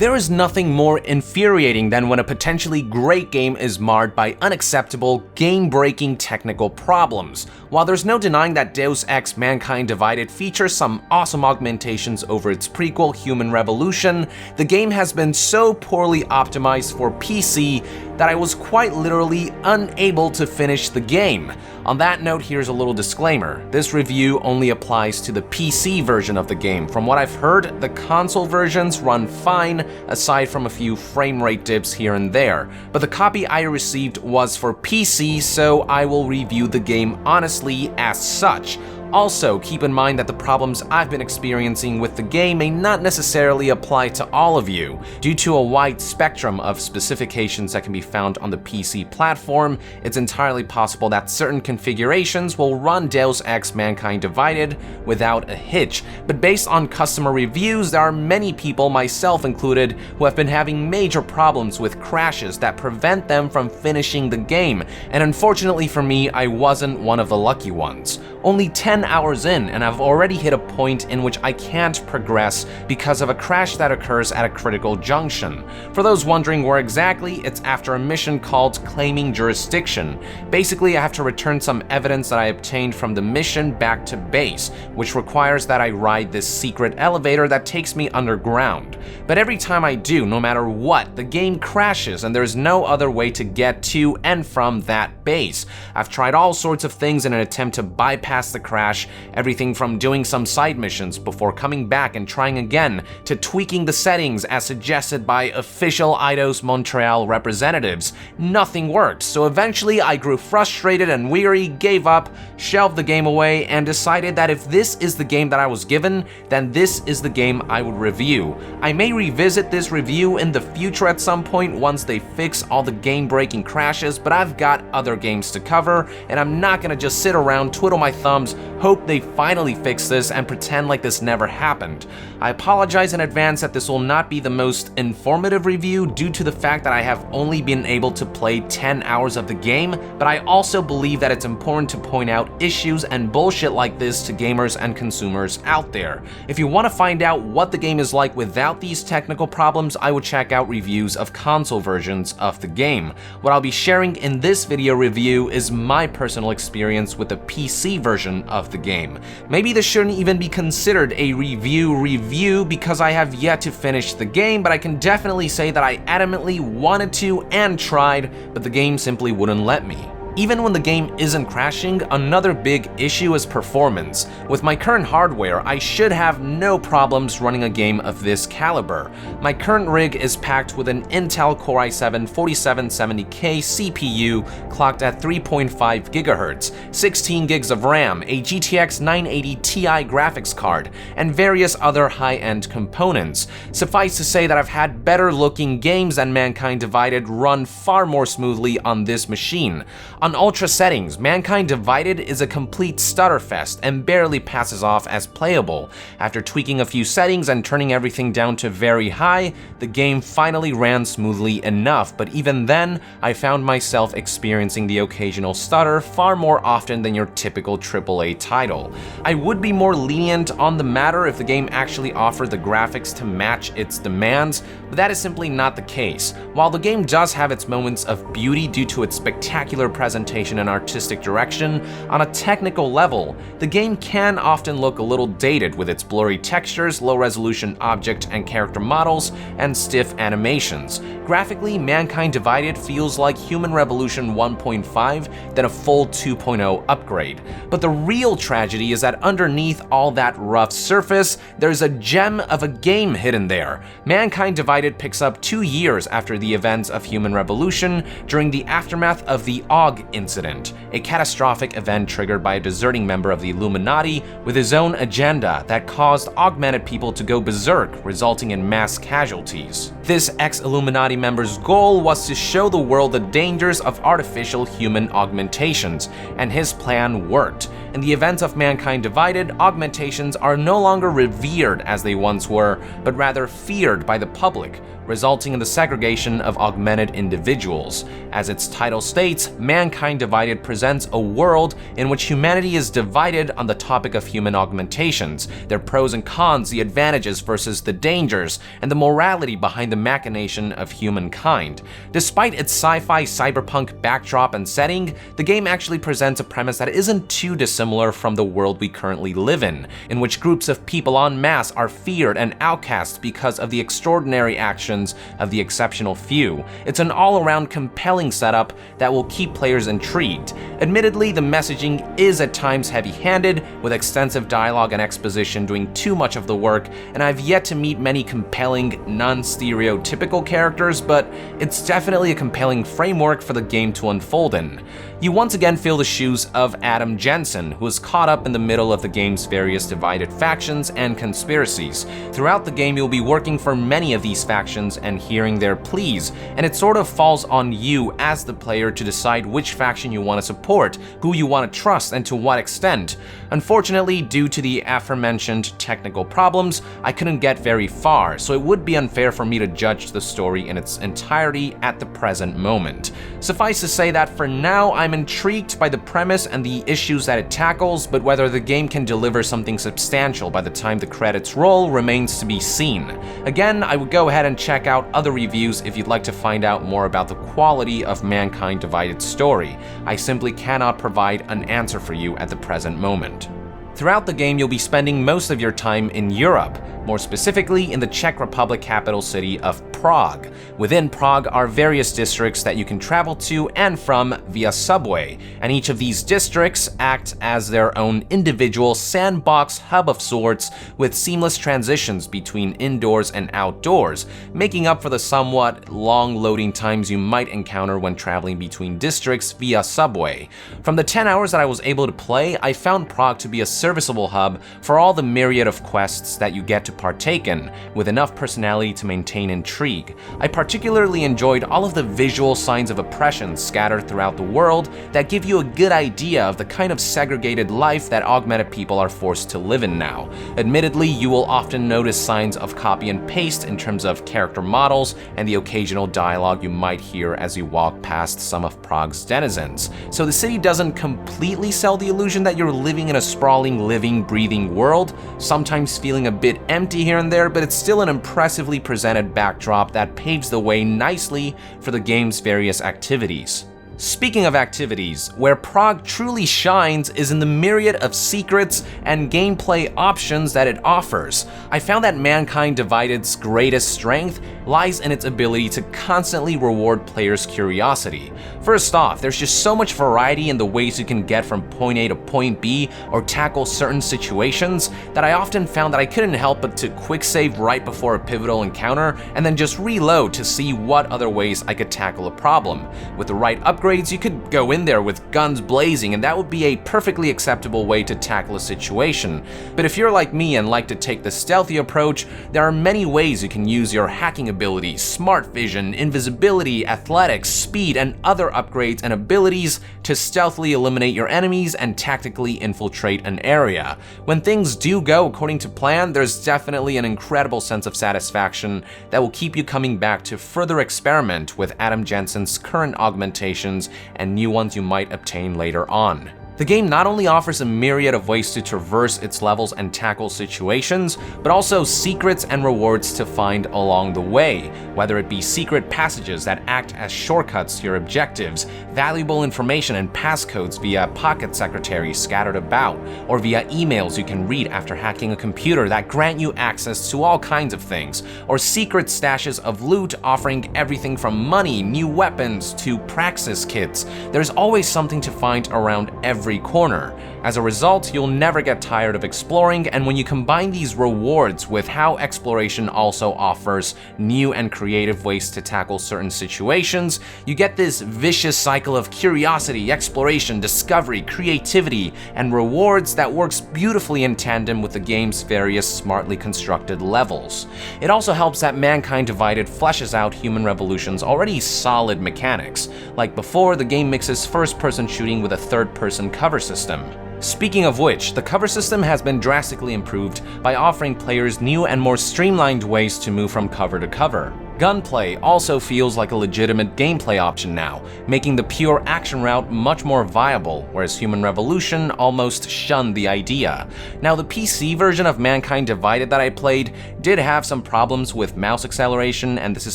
There is nothing more infuriating than when a potentially great game is marred by unacceptable, game-breaking technical problems. While there's no denying that Deus Ex: Mankind Divided features some awesome augmentations over its prequel, Human Revolution, the game has been so poorly optimized for PC that I was quite literally unable to finish the game. On that note, here's a little disclaimer. This review only applies to the PC version of the game. From what I've heard, the console versions run fine, aside from a few frame rate dips here and there. But the copy I received was for PC, so I will review the game honestly as such. Also, keep in mind that the problems I've been experiencing with the game may not necessarily apply to all of you. Due to a wide spectrum of specifications that can be found on the PC platform, it's entirely possible that certain configurations will run Deus Ex: Mankind Divided without a hitch. But based on customer reviews, there are many people, myself included, who have been having major problems with crashes that prevent them from finishing the game, and unfortunately for me, I wasn't one of the lucky ones. Only 10 hours in, and I've already hit a point in which I can't progress because of a crash that occurs at a critical junction. For those wondering where exactly, it's after a mission called Claiming Jurisdiction. Basically, I have to return some evidence that I obtained from the mission back to base, which requires that I ride this secret elevator that takes me underground. But every time I do, no matter what, the game crashes and there's no other way to get to and from that base. I've tried all sorts of things in an attempt to bypass the crash, everything from doing some side missions before coming back and trying again, to tweaking the settings as suggested by official Eidos Montreal representatives. Nothing worked, so eventually I grew frustrated and weary, gave up, shelved the game away, and decided that if this is the game that I was given, then this is the game I would review. I may revisit this review in the future at some point once they fix all the game-breaking crashes, but I've got other games to cover, and I'm not gonna just sit around, twiddle my thumbs, hope they finally fix this, and pretend like this never happened. I apologize in advance that this will not be the most informative review due to the fact that I have only been able to play 10 hours of the game, but I also believe that it's important to point out issues and bullshit like this to gamers and consumers out there. If you want to find out what the game is like without these technical problems, I would check out reviews of console versions of the game. What I'll be sharing in this video review is my personal experience with the PC version of the game. Maybe this shouldn't even be considered a review because I have yet to finish the game, but I can definitely say that I adamantly wanted to and tried, but the game simply wouldn't let me. Even when the game isn't crashing, another big issue is performance. With my current hardware, I should have no problems running a game of this caliber. My current rig is packed with an Intel Core i7-4770K CPU clocked at 3.5 GHz, 16 gigs of RAM, a GTX 980 Ti graphics card, and various other high-end components. Suffice to say that I've had better looking games than Mankind Divided run far more smoothly on this machine. On ultra settings, Mankind Divided is a complete stutterfest and barely passes off as playable. After tweaking a few settings and turning everything down to very high, the game finally ran smoothly enough, but even then, I found myself experiencing the occasional stutter far more often than your typical AAA title. I would be more lenient on the matter if the game actually offered the graphics to match its demands, but that is simply not the case. While the game does have its moments of beauty due to its spectacular presentation and artistic direction, on a technical level, the game can often look a little dated with its blurry textures, low-resolution object and character models, and stiff animations. Graphically, Mankind Divided feels like Human Revolution 1.5, then a full 2.0 upgrade. But the real tragedy is that underneath all that rough surface, there's a gem of a game hidden there. Mankind Divided picks up 2 years after the events of Human Revolution, during the aftermath of the Aug incident, a catastrophic event triggered by a deserting member of the Illuminati with his own agenda that caused augmented people to go berserk, resulting in mass casualties. This ex-Illuminati member's goal was to show the world the dangers of artificial human augmentations, and his plan worked. In the events of Mankind Divided, augmentations are no longer revered as they once were, but rather feared by the public, resulting in the segregation of augmented individuals. As its title states, Mankind Divided presents a world in which humanity is divided on the topic of human augmentations, their pros and cons, the advantages versus the dangers, and the morality behind the machination of humankind. Despite its sci-fi cyberpunk backdrop and setting, the game actually presents a premise that isn't too dissimilar from the world we currently live in which groups of people en masse are feared and outcast because of the extraordinary actions of the exceptional few. It's an all-around compelling setup that will keep players intrigued. Admittedly, the messaging is at times heavy-handed, with extensive dialogue and exposition doing too much of the work, and I've yet to meet many compelling, non-stereotypical characters, but it's definitely a compelling framework for the game to unfold in. You once again feel the shoes of Adam Jensen, who is caught up in the middle of the game's various divided factions and conspiracies. Throughout the game, you'll be working for many of these factions and hearing their pleas, and it sort of falls on you as the player to decide which faction you want to support, who you want to trust, and to what extent. Unfortunately, due to the aforementioned technical problems, I couldn't get very far, so it would be unfair for me to judge the story in its entirety at the present moment. Suffice to say that for now, I'm intrigued by the premise and the issues that it tackles, but whether the game can deliver something substantial by the time the credits roll remains to be seen. Again, I would go ahead and check out other reviews if you'd like to find out more about the quality of Mankind Divided's story. I simply cannot provide an answer for you at the present moment. Throughout the game, you'll be spending most of your time in Europe, more specifically in the Czech Republic capital city of Prague. Within Prague are various districts that you can travel to and from via subway, and each of these districts act as their own individual sandbox hub of sorts, with seamless transitions between indoors and outdoors, making up for the somewhat long loading times you might encounter when traveling between districts via subway. From the 10 hours that I was able to play, I found Prague to be a serviceable hub for all the myriad of quests that you get to partake in, with enough personality to maintain intrigue. I particularly enjoyed all of the visual signs of oppression scattered throughout the world that give you a good idea of the kind of segregated life that augmented people are forced to live in now. Admittedly, you will often notice signs of copy and paste in terms of character models and the occasional dialogue you might hear as you walk past some of Prague's denizens. So the city doesn't completely sell the illusion that you're living in a sprawling, living, breathing world, sometimes feeling a bit empty here and there, but it's still an impressively presented backdrop that paves the way nicely for the game's various activities. Speaking of activities, where Prague truly shines is in the myriad of secrets and gameplay options that it offers. I found that Mankind Divided's greatest strength lies in its ability to constantly reward players' curiosity. First off, there's just so much variety in the ways you can get from point A to point B or tackle certain situations that I often found that I couldn't help but to quick save right before a pivotal encounter and then just reload to see what other ways I could tackle a problem. With the right upgrades, you could go in there with guns blazing, and that would be a perfectly acceptable way to tackle a situation. But if you're like me and like to take the stealthy approach, there are many ways you can use your hacking abilities, smart vision, invisibility, athletics, speed, and other upgrades and abilities to stealthily eliminate your enemies and tactically infiltrate an area. When things do go according to plan, there's definitely an incredible sense of satisfaction that will keep you coming back to further experiment with Adam Jensen's current augmentations and new ones you might obtain later on. The game not only offers a myriad of ways to traverse its levels and tackle situations, but also secrets and rewards to find along the way, whether it be secret passages that act as shortcuts to your objectives, valuable information and passcodes via pocket secretaries scattered about, or via emails you can read after hacking a computer that grant you access to all kinds of things, or secret stashes of loot offering everything from money, new weapons, to praxis kits. There's always something to find around every corner. As a result, you'll never get tired of exploring, and when you combine these rewards with how exploration also offers new and creative ways to tackle certain situations, you get this vicious cycle of curiosity, exploration, discovery, creativity, and rewards that works beautifully in tandem with the game's various smartly constructed levels. It also helps that Mankind Divided fleshes out Human Revolution's already solid mechanics. Like before, the game mixes first-person shooting with a third-person cover system. Speaking of which, the cover system has been drastically improved by offering players new and more streamlined ways to move from cover to cover. Gunplay also feels like a legitimate gameplay option now, making the pure action route much more viable, whereas Human Revolution almost shunned the idea. Now, the PC version of Mankind Divided that I played did have some problems with mouse acceleration, and this is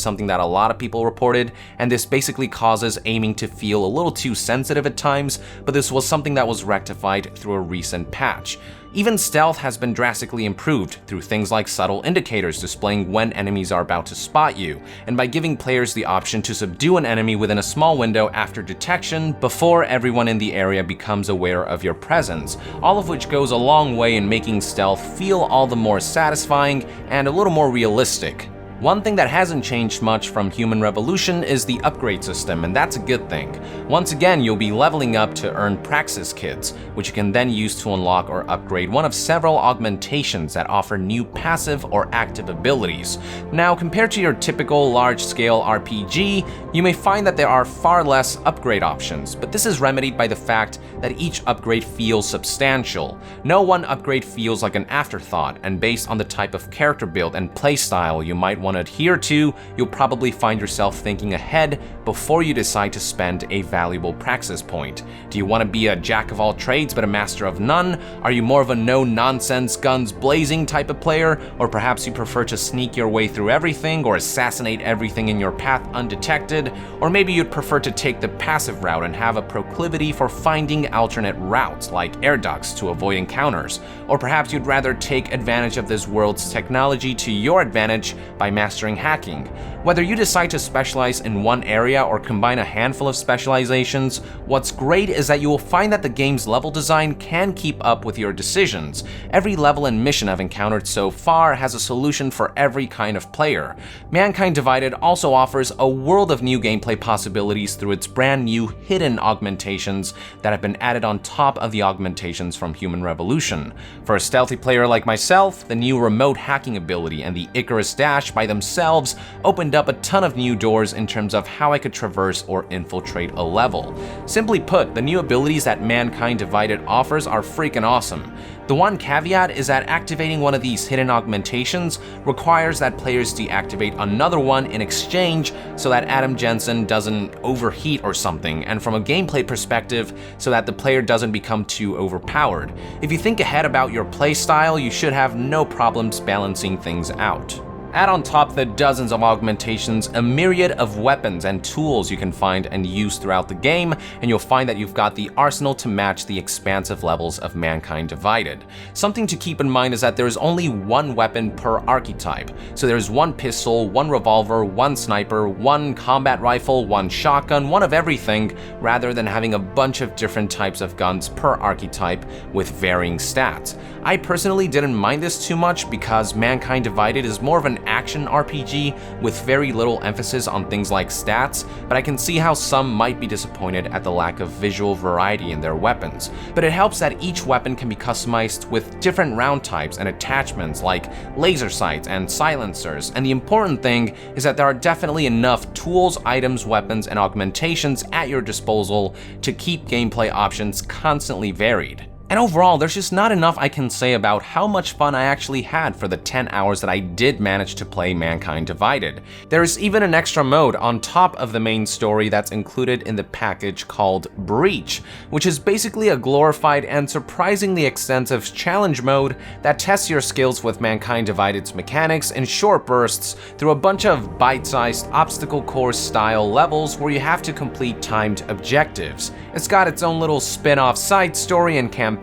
something that a lot of people reported, and this basically causes aiming to feel a little too sensitive at times, but this was something that was rectified through a recent patch. Even stealth has been drastically improved through things like subtle indicators displaying when enemies are about to spot you, and by giving players the option to subdue an enemy within a small window after detection before everyone in the area becomes aware of your presence, all of which goes a long way in making stealth feel all the more satisfying and a little more realistic. One thing that hasn't changed much from Human Revolution is the upgrade system, and that's a good thing. Once again, you'll be leveling up to earn Praxis Kits, which you can then use to unlock or upgrade one of several augmentations that offer new passive or active abilities. Now, compared to your typical large-scale RPG, you may find that there are far less upgrade options, but this is remedied by the fact that each upgrade feels substantial. No one upgrade feels like an afterthought, and based on the type of character build and playstyle you might want to adhere to, you'll probably find yourself thinking ahead before you decide to spend a valuable praxis point. Do you want to be a jack of all trades but a master of none? Are you more of a no-nonsense, guns blazing type of player? Or perhaps you prefer to sneak your way through everything or assassinate everything in your path undetected? Or maybe you'd prefer to take the passive route and have a proclivity for finding alternate routes like air ducts to avoid encounters? Or perhaps you'd rather take advantage of this world's technology to your advantage by mastering hacking. Whether you decide to specialize in one area or combine a handful of specializations, what's great is that you will find that the game's level design can keep up with your decisions. Every level and mission I've encountered so far has a solution for every kind of player. Mankind Divided also offers a world of new gameplay possibilities through its brand new hidden augmentations that have been added on top of the augmentations from Human Revolution. For a stealthy player like myself, the new remote hacking ability and the Icarus Dash by themselves opened up a ton of new doors in terms of how I could traverse or infiltrate a level. Simply put, the new abilities that Mankind Divided offers are freaking awesome. The one caveat is that activating one of these hidden augmentations requires that players deactivate another one in exchange so that Adam Jensen doesn't overheat or something, and from a gameplay perspective, so that the player doesn't become too overpowered. If you think ahead about your playstyle, you should have no problems balancing things out. Add on top the dozens of augmentations, a myriad of weapons and tools you can find and use throughout the game, and you'll find that you've got the arsenal to match the expansive levels of Mankind Divided. Something to keep in mind is that there is only one weapon per archetype. So there's one pistol, one revolver, one sniper, one combat rifle, one shotgun, one of everything, rather than having a bunch of different types of guns per archetype with varying stats. I personally didn't mind this too much because Mankind Divided is more of an action RPG with very little emphasis on things like stats, but I can see how some might be disappointed at the lack of visual variety in their weapons. But it helps that each weapon can be customized with different round types and attachments like laser sights and silencers, and the important thing is that there are definitely enough tools, items, weapons, and augmentations at your disposal to keep gameplay options constantly varied. And overall, there's just not enough I can say about how much fun I actually had for the 10 hours that I did manage to play Mankind Divided. There's even an extra mode on top of the main story that's included in the package called Breach, which is basically a glorified and surprisingly extensive challenge mode that tests your skills with Mankind Divided's mechanics in short bursts through a bunch of bite-sized obstacle course style levels where you have to complete timed objectives. It's got its own little spin-off side story and campaign.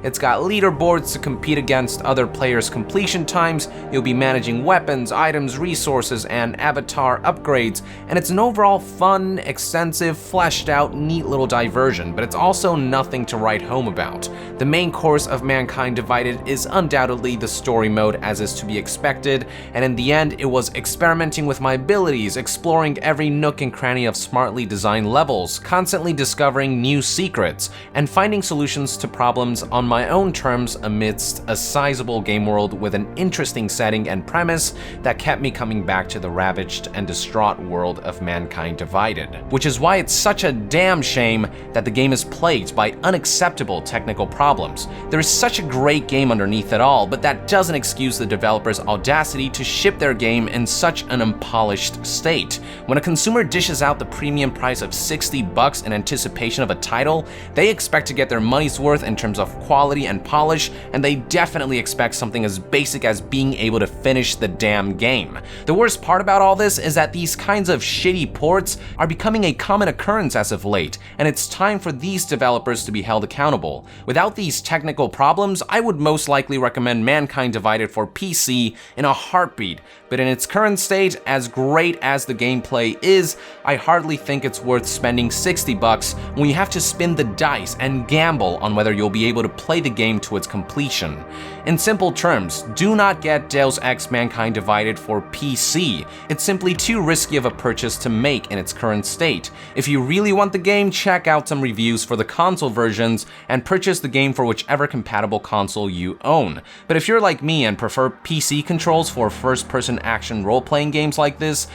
It's got leaderboards to compete against other players' completion times. You'll be managing weapons, items, resources, and avatar upgrades, and it's an overall fun, extensive, fleshed out, neat little diversion, but it's also nothing to write home about. The main course of Mankind Divided is undoubtedly the story mode, as is to be expected, and in the end, it was experimenting with my abilities, exploring every nook and cranny of smartly designed levels, constantly discovering new secrets, and finding solutions to problems problems on my own terms amidst a sizable game world with an interesting setting and premise that kept me coming back to the ravaged and distraught world of Mankind Divided. Which is why it's such a damn shame that the game is plagued by unacceptable technical problems. There is such a great game underneath it all, but that doesn't excuse the developer's audacity to ship their game in such an unpolished state. When a consumer dishes out the premium price of $60 in anticipation of a title, they expect to get their money's worth in terms of quality and polish, and they definitely expect something as basic as being able to finish the damn game. The worst part about all this is that these kinds of shitty ports are becoming a common occurrence as of late, and it's time for these developers to be held accountable. Without these technical problems, I would most likely recommend Mankind Divided for PC in a heartbeat, but in its current state, as great as the gameplay is, I hardly think it's worth spending $60 when you have to spin the dice and gamble on whether you'll be able to play the game to its completion. In simple terms, do not get Deus Ex Mankind Divided for PC. It's simply too risky of a purchase to make in its current state. If you really want the game, check out some reviews for the console versions and purchase the game for whichever compatible console you own. But if you're like me and prefer PC controls for first-person action role-playing games like this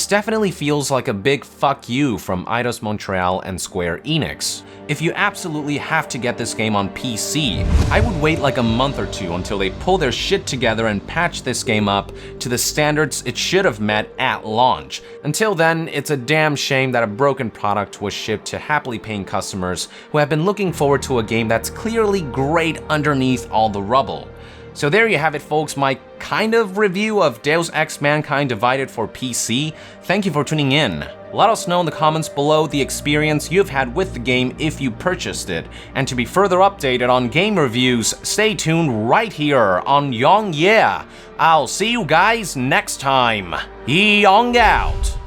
definitely feels like a big fuck you from Eidos Montreal and Square Enix. If you absolutely have to get this game on PC, I would wait like a month or two until they pull their shit together and patch this game up to the standards it should have met at launch. Until then, it's a damn shame that a broken product was shipped to happily paying customers who have been looking forward to a game that's clearly great underneath all the rubble. So there you have it, folks, my kind of review of Deus Ex Mankind Divided for PC. Thank you for tuning in. Let us know in the comments below the experience you've had with the game if you purchased it. And to be further updated on game reviews, stay tuned right here on Yong Yeah. I'll see you guys next time. Yong out.